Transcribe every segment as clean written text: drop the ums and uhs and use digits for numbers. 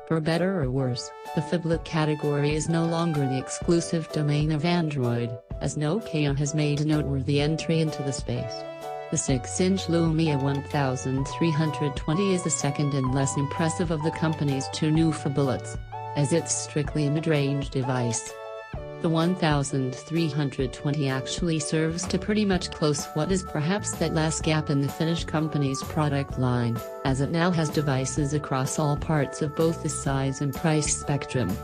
For better or worse, the phablet category is no longer the exclusive domain of Android, as Nokia has made a noteworthy entry into the space. The 6-inch Lumia 1320 is the second and less impressive of the company's two new phablets, as it's strictly a mid-range device. The 1320 actually serves to pretty much close what is perhaps that last gap in the Finnish company's product line, as it now has devices across all parts of both the size and price spectrum.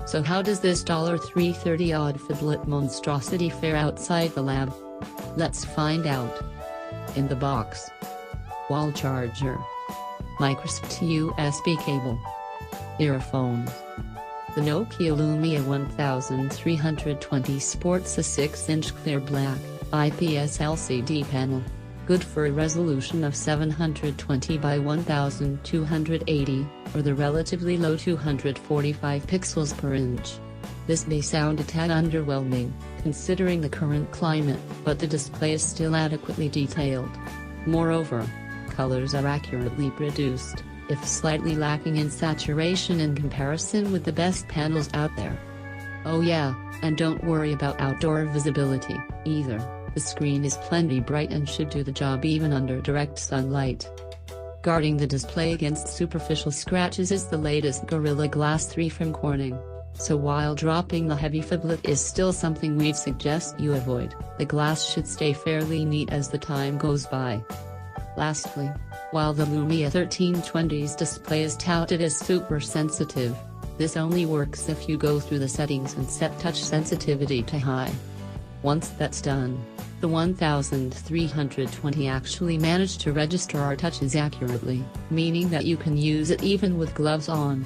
So how does this $330-odd phablet monstrosity fare outside the lab? Let's find out. In the box: wall charger, microSD USB cable, earphones. The Nokia Lumia 1320 sports a 6-inch clear black, IPS LCD panel, good for a resolution of 720 by 1280, or the relatively low 245 pixels per inch. This may sound a tad underwhelming, considering the current climate, but the display is still adequately detailed. Moreover, colors are accurately produced, if slightly lacking in saturation in comparison with the best panels out there. Oh yeah, and don't worry about outdoor visibility, either. The screen is plenty bright and should do the job even under direct sunlight. Guarding the display against superficial scratches is the latest Gorilla Glass 3 from Corning. So while dropping the heavy phablet is still something we'd suggest you avoid, the glass should stay fairly neat as the time goes by. Lastly, while the Lumia 1320's display is touted as super sensitive, this only works if you go through the settings and set touch sensitivity to high. Once that's done, the 1320 actually managed to register our touches accurately, meaning that you can use it even with gloves on.